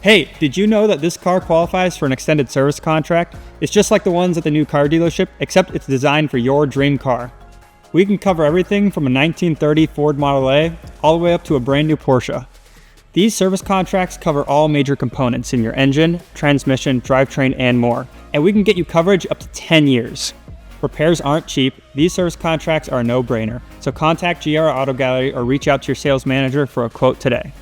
Hey, did you know that this car qualifies for an extended service contract? It's just like the ones at the new car dealership, except it's designed for your dream car. We can cover everything from a 1930 Ford Model A all the way up to a brand new Porsche. These service contracts cover all major components in your engine, transmission, drivetrain, and more. And we can get you coverage up to 10 years. Repairs aren't cheap. These service contracts are a no-brainer. So contact GR Auto Gallery or reach out to your sales manager for a quote today.